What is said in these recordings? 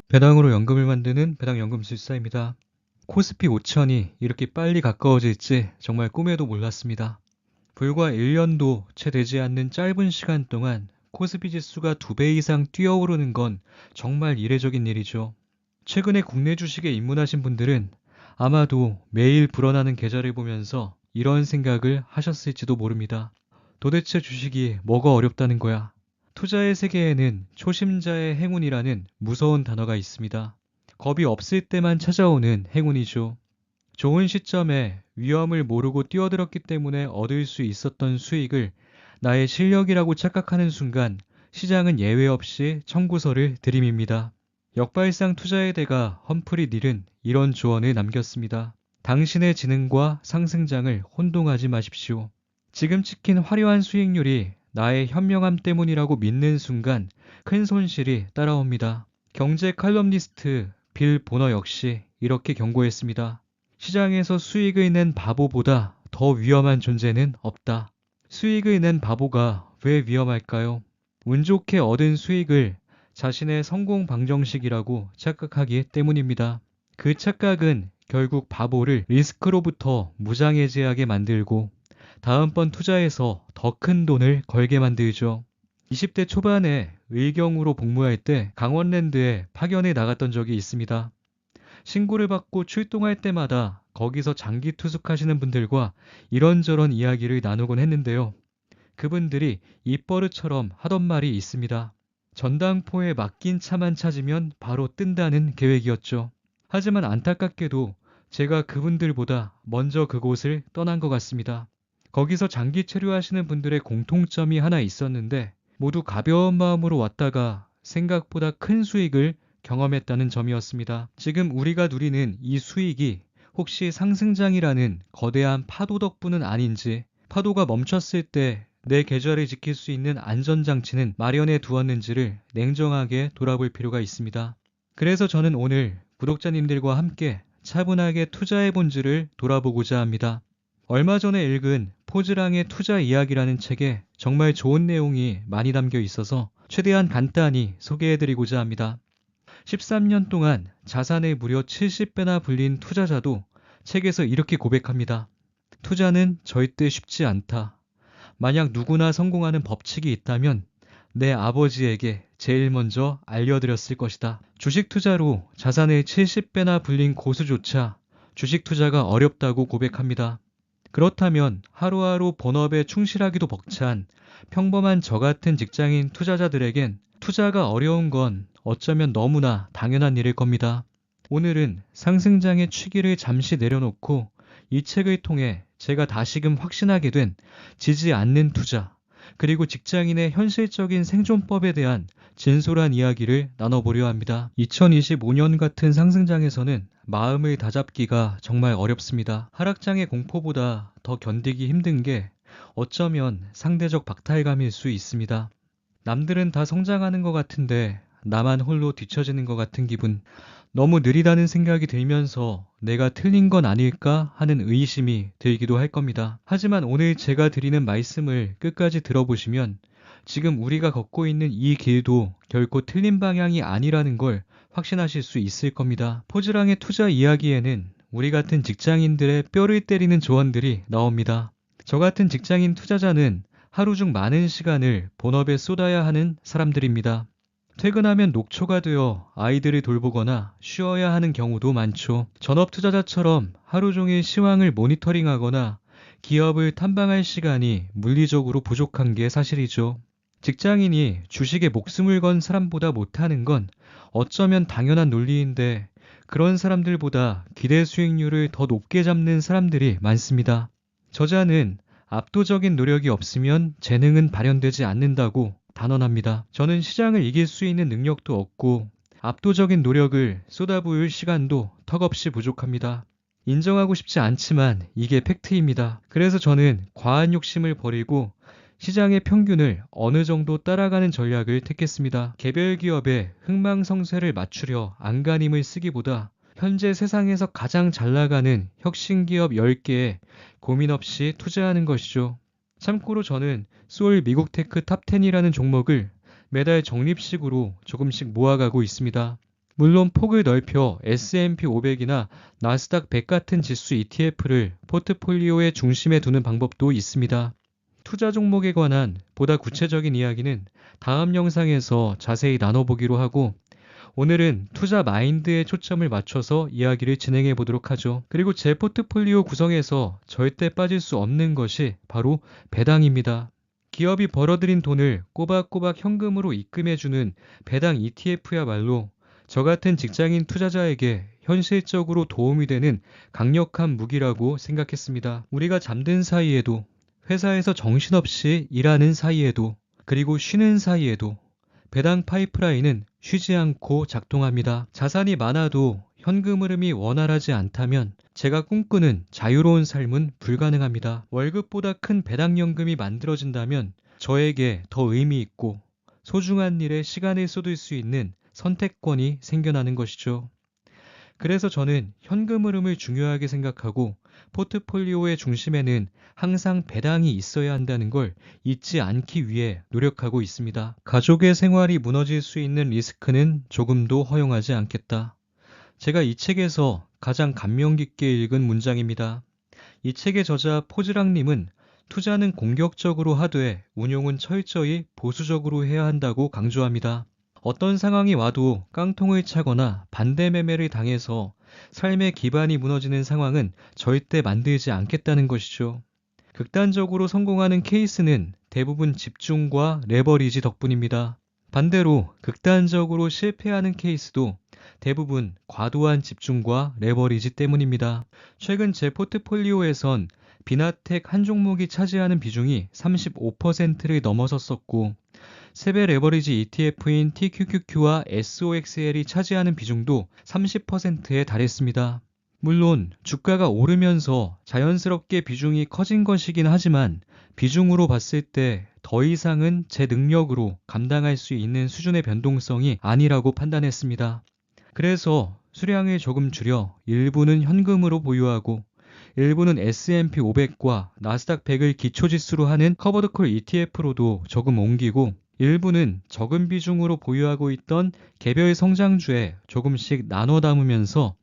배당으로 연금을 만드는 배당연금술사입니다. 코스피 5천이 이렇게 빨리 가까워질지 정말 꿈에도 몰랐습니다. 불과 1년도 채 되지 않는 짧은 시간 동안 코스피 지수가 2배 이상 뛰어오르는 건 정말 이례적인 일이죠. 최근에 국내 주식에 입문하신 분들은 아마도 매일 불어나는 계좌를 보면서 이런 생각을 하셨을지도 모릅니다. 도대체 주식이 뭐가 어렵다는 거야? 투자의 세계에는 초심자의 행운이라는 무서운 단어가 있습니다. 겁이 없을 때만 찾아오는 행운이죠. 좋은 시점에 위험을 모르고 뛰어들었기 때문에 얻을 수 있었던 수익을 나의 실력이라고 착각하는 순간 시장은 예외 없이 청구서를 들이밉니다. 역발상 투자의 대가 험프리 닐은 이런 조언을 남겼습니다. 당신의 지능과 상승장을 혼동하지 마십시오. 지금 찍힌 화려한 수익률이 나의 현명함 때문이라고 믿는 순간 큰 손실이 따라옵니다. 경제 칼럼니스트 빌 보너 역시 이렇게 경고했습니다. 시장에서 수익을 낸 바보보다 더 위험한 존재는 없다. 수익을 낸 바보가 왜 위험할까요? 운 좋게 얻은 수익을 자신의 성공 방정식이라고 착각하기 때문입니다. 그 착각은 결국 바보를 리스크로부터 무장해제하게 만들고 다음번 투자에서 더 큰 돈을 걸게 만들죠. 20대 초반에 의경으로 복무할 때 강원랜드에 파견에 나갔던 적이 있습니다. 신고를 받고 출동할 때마다 거기서 장기 투숙하시는 분들과 이런저런 이야기를 나누곤 했는데요. 그분들이 입버릇처럼 하던 말이 있습니다. 전당포에 맡긴 차만 찾으면 바로 뜬다는 계획이었죠. 하지만 안타깝게도 제가 그분들보다 먼저 그곳을 떠난 것 같습니다. 거기서 장기 체류하시는 분들의 공통점이 하나 있었는데 모두 가벼운 마음으로 왔다가 생각보다 큰 수익을 경험했다는 점이었습니다. 지금 우리가 누리는 이 수익이 혹시 상승장이라는 거대한 파도 덕분은 아닌지, 파도가 멈췄을 때 내 계좌를 지킬 수 있는 안전장치는 마련해 두었는지를 냉정하게 돌아볼 필요가 있습니다. 그래서 저는 오늘 구독자님들과 함께 차분하게 투자의 본질을 돌아보고자 합니다. 얼마 전에 읽은 포즈랑의 투자 이야기라는 책에 정말 좋은 내용이 많이 담겨 있어서 최대한 간단히 소개해드리고자 합니다. 13년 동안 자산의 무려 70배나 불린 투자자도 책에서 이렇게 고백합니다. 투자는 절대 쉽지 않다. 만약 누구나 성공하는 법칙이 있다면 내 아버지에게 제일 먼저 알려드렸을 것이다. 주식 투자로 자산의 70배나 불린 고수조차 주식 투자가 어렵다고 고백합니다. 그렇다면 하루하루 본업에 충실하기도 벅찬 평범한 저 같은 직장인 투자자들에겐 투자가 어려운 건 어쩌면 너무나 당연한 일일 겁니다. 오늘은 상승장의 취기를 잠시 내려놓고 이 책을 통해 제가 다시금 확신하게 된 지지 않는 투자, 그리고 직장인의 현실적인 생존법에 대한 진솔한 이야기를 나눠보려 합니다. 2025년 같은 상승장에서는 마음을 다잡기가 정말 어렵습니다. 하락장의 공포보다 더 견디기 힘든 게 어쩌면 상대적 박탈감일 수 있습니다. 남들은 다 성장하는 것 같은데 나만 홀로 뒤처지는 것 같은 기분, 너무 느리다는 생각이 들면서 내가 틀린 건 아닐까 하는 의심이 들기도 할 겁니다. 하지만 오늘 제가 드리는 말씀을 끝까지 들어보시면 지금 우리가 걷고 있는 이 길도 결코 틀린 방향이 아니라는 걸 확신하실 수 있을 겁니다. 포즈랑의 투자 이야기에는 우리 같은 직장인들의 뼈를 때리는 조언들이 나옵니다. 저 같은 직장인 투자자는 하루 중 많은 시간을 본업에 쏟아야 하는 사람들입니다. 퇴근하면 녹초가 되어 아이들을 돌보거나 쉬어야 하는 경우도 많죠. 전업 투자자처럼 하루 종일 시황을 모니터링하거나 기업을 탐방할 시간이 물리적으로 부족한 게 사실이죠. 직장인이 주식에 목숨을 건 사람보다 못하는 건 어쩌면 당연한 논리인데 그런 사람들보다 기대 수익률을 더 높게 잡는 사람들이 많습니다. 저자는 압도적인 노력이 없으면 재능은 발현되지 않는다고 단언합니다. 저는 시장을 이길 수 있는 능력도 없고 압도적인 노력을 쏟아부을 시간도 턱없이 부족합니다. 인정하고 싶지 않지만 이게 팩트입니다. 그래서 저는 과한 욕심을 버리고 시장의 평균을 어느 정도 따라가는 전략을 택했습니다. 개별 기업의 흥망성쇠를 맞추려 안간힘을 쓰기보다 현재 세상에서 가장 잘 나가는 혁신기업 10개에 고민 없이 투자하는 것이죠. 참고로 저는 소울 미국 테크 탑10이라는 종목을 매달 적립식으로 조금씩 모아가고 있습니다. 물론 폭을 넓혀 S&P 500이나 나스닥 100 같은 지수 ETF를 포트폴리오의 중심에 두는 방법도 있습니다. 투자 종목에 관한 보다 구체적인 이야기는 다음 영상에서 자세히 나눠보기로 하고, 오늘은 투자 마인드에 초점을 맞춰서 이야기를 진행해 보도록 하죠. 그리고 제 포트폴리오 구성에서 절대 빠질 수 없는 것이 바로 배당입니다. 기업이 벌어들인 돈을 꼬박꼬박 현금으로 입금해주는 배당 ETF야말로 저 같은 직장인 투자자에게 현실적으로 도움이 되는 강력한 무기라고 생각했습니다. 우리가 잠든 사이에도, 회사에서 정신없이 일하는 사이에도, 그리고 쉬는 사이에도 배당 파이프라인은 쉬지 않고 작동합니다. 자산이 많아도 현금 흐름이 원활하지 않다면 제가 꿈꾸는 자유로운 삶은 불가능합니다. 월급보다 큰 배당연금이 만들어진다면 저에게 더 의미 있고 소중한 일에 시간을 쏟을 수 있는 선택권이 생겨나는 것이죠. 그래서 저는 현금 흐름을 중요하게 생각하고 포트폴리오의 중심에는 항상 배당이 있어야 한다는 걸 잊지 않기 위해 노력하고 있습니다. 가족의 생활이 무너질 수 있는 리스크는 조금도 허용하지 않겠다. 제가 이 책에서 가장 감명 깊게 읽은 문장입니다. 이 책의 저자 포즈랑님은 투자는 공격적으로 하되 운용은 철저히 보수적으로 해야 한다고 강조합니다. 어떤 상황이 와도 깡통을 차거나 반대 매매를 당해서 삶의 기반이 무너지는 상황은 절대 만들지 않겠다는 것이죠. 극단적으로 성공하는 케이스는 대부분 집중과 레버리지 덕분입니다. 반대로 극단적으로 실패하는 케이스도 대부분 과도한 집중과 레버리지 때문입니다. 최근 제 포트폴리오에선 비나텍 한 종목이 차지하는 비중이 35%를 넘어섰었고, 세배 레버리지 ETF인 TQQQ와 SOXL이 차지하는 비중도 30%에 달했습니다. 물론 주가가 오르면서 자연스럽게 비중이 커진 것이긴 하지만 비중으로 봤을 때 더 이상은 제 능력으로 감당할 수 있는 수준의 변동성이 아니라고 판단했습니다. 그래서 수량을 조금 줄여 일부는 현금으로 보유하고 일부는 S&P 500과 나스닥 100을 기초지수로 하는 커버드콜 ETF로도 조금 옮기고, 일부는 적은 비중으로 보유하고 있던 개별 성장주에 조금씩 나눠 담으면서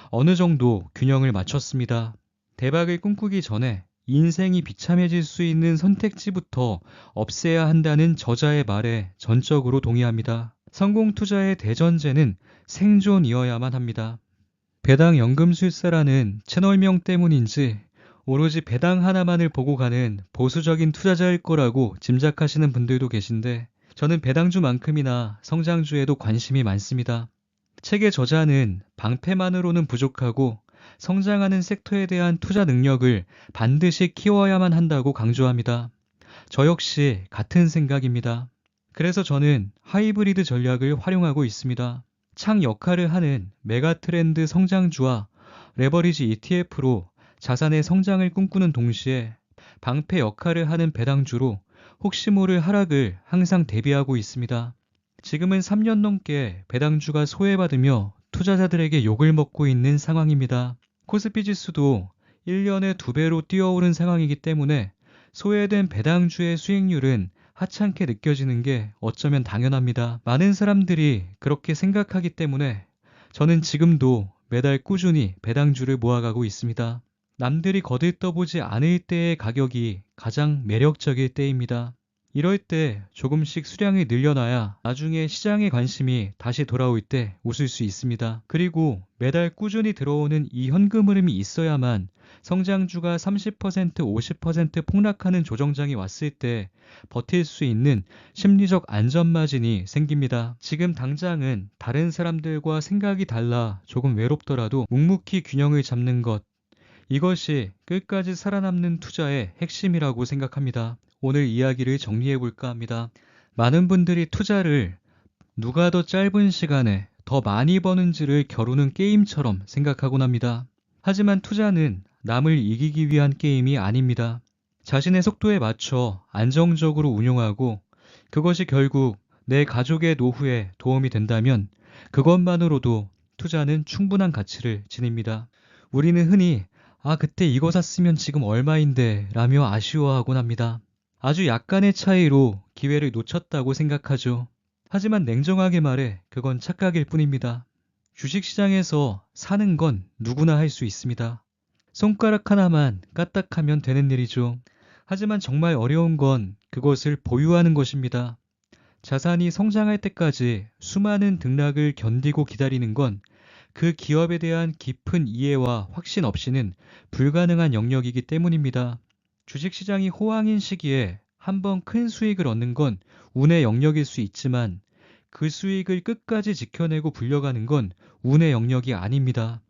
어느 정도 균형을 맞췄습니다. 대박을 꿈꾸기 전에 인생이 비참해질 수 있는 선택지부터 없애야 한다는 저자의 말에 전적으로 동의합니다. 성공 투자의 대전제는 생존이어야만 합니다. 배당 연금술사라는 채널명 때문인지 오로지 배당 하나만을 보고 가는 보수적인 투자자일 거라고 짐작하시는 분들도 계신데, 저는 배당주만큼이나 성장주에도 관심이 많습니다. 책의 저자는 방패만으로는 부족하고 성장하는 섹터에 대한 투자 능력을 반드시 키워야만 한다고 강조합니다. 저 역시 같은 생각입니다. 그래서 저는 하이브리드 전략을 활용하고 있습니다. 창 역할을 하는 메가트렌드 성장주와 레버리지 ETF로 자산의 성장을 꿈꾸는 동시에 방패 역할을 하는 배당주로 혹시 모를 하락을 항상 대비하고 있습니다. 지금은 3년 넘게 배당주가 소외받으며 투자자들에게 욕을 먹고 있는 상황입니다. 코스피 지수도 1년에 2배로 뛰어오른 상황이기 때문에 소외된 배당주의 수익률은 하찮게 느껴지는 게 어쩌면 당연합니다. 많은 사람들이 그렇게 생각하기 때문에 저는 지금도 매달 꾸준히 배당주를 모아가고 있습니다. 남들이 거들떠보지 않을 때의 가격이 가장 매력적일 때입니다. 이럴 때 조금씩 수량을 늘려놔야 나중에 시장에 관심이 다시 돌아올 때 웃을 수 있습니다. 그리고 매달 꾸준히 들어오는 이 현금 흐름이 있어야만 성장주가 30%, 50% 폭락하는 조정장이 왔을 때 버틸 수 있는 심리적 안전마진이 생깁니다. 지금 당장은 다른 사람들과 생각이 달라 조금 외롭더라도 묵묵히 균형을 잡는 것, 이것이 끝까지 살아남는 투자의 핵심이라고 생각합니다. 오늘 이야기를 정리해볼까 합니다. 많은 분들이 투자를 누가 더 짧은 시간에 더 많이 버는지를 겨루는 게임처럼 생각하곤 합니다. 하지만 투자는 남을 이기기 위한 게임이 아닙니다. 자신의 속도에 맞춰 안정적으로 운용하고 그것이 결국 내 가족의 노후에 도움이 된다면 그것만으로도 투자는 충분한 가치를 지닙니다. 우리는 흔히 그때 이거 샀으면 지금 얼마인데 라며 아쉬워하곤 합니다. 아주 약간의 차이로 기회를 놓쳤다고 생각하죠. 하지만 냉정하게 말해 그건 착각일 뿐입니다. 주식시장에서 사는 건 누구나 할 수 있습니다. 손가락 하나만 까딱하면 되는 일이죠. 하지만 정말 어려운 건 그것을 보유하는 것입니다. 자산이 성장할 때까지 수많은 등락을 견디고 기다리는 건 그 기업에 대한 깊은 이해와 확신 없이는 불가능한 영역이기 때문입니다. 주식시장이 호황인 시기에 한번 큰 수익을 얻는 건 운의 영역일 수 있지만 그 수익을 끝까지 지켜내고 불려가는 건 운의 영역이 아닙니다.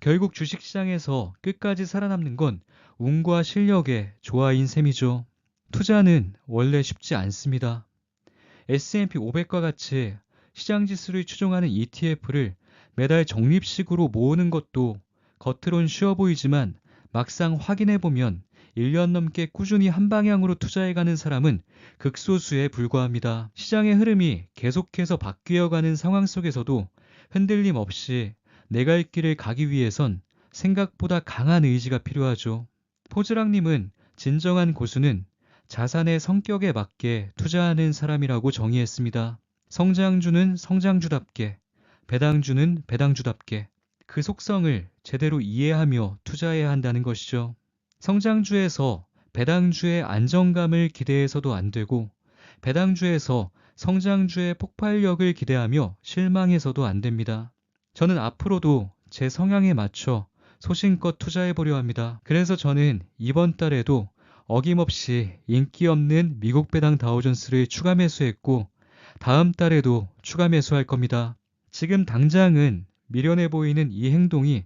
결국 주식시장에서 끝까지 살아남는 건 운과 실력의 조화인 셈이죠. 투자는 원래 쉽지 않습니다. S&P 500과 같이 시장 지수를 추종하는 ETF를 매달 적립식으로 모으는 것도 겉으론 쉬워 보이지만 막상 확인해보면 1년 넘게 꾸준히 한 방향으로 투자해가는 사람은 극소수에 불과합니다. 시장의 흐름이 계속해서 바뀌어가는 상황 속에서도 흔들림 없이 내 갈 길을 가기 위해선 생각보다 강한 의지가 필요하죠. 포즈랑님은 진정한 고수는 자산의 성격에 맞게 투자하는 사람이라고 정의했습니다. 성장주는 성장주답게, 배당주는 배당주답게 그 속성을 제대로 이해하며 투자해야 한다는 것이죠. 성장주에서 배당주의 안정감을 기대해서도 안 되고 배당주에서 성장주의 폭발력을 기대하며 실망해서도 안 됩니다. 저는 앞으로도 제 성향에 맞춰 소신껏 투자해보려 합니다. 그래서 저는 이번 달에도 어김없이 인기 없는 미국 배당 다우존스를 추가 매수했고 다음 달에도 추가 매수할 겁니다. 지금 당장은 미련해 보이는 이 행동이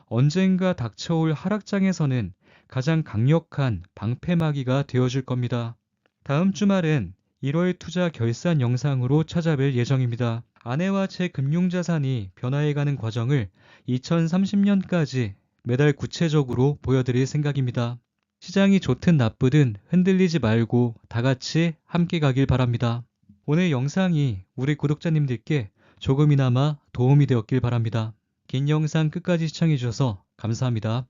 언젠가 닥쳐올 하락장에서는 가장 강력한 방패막이가 되어줄 겁니다. 다음 주말엔 1월 투자 결산 영상으로 찾아뵐 예정입니다. 아내와 제 금융자산이 변화해가는 과정을 2030년까지 매달 구체적으로 보여드릴 생각입니다. 시장이 좋든 나쁘든 흔들리지 말고 다 같이 함께 가길 바랍니다. 오늘 영상이 우리 구독자님들께 조금이나마 도움이 되었길 바랍니다. 긴 영상 끝까지 시청해주셔서 감사합니다.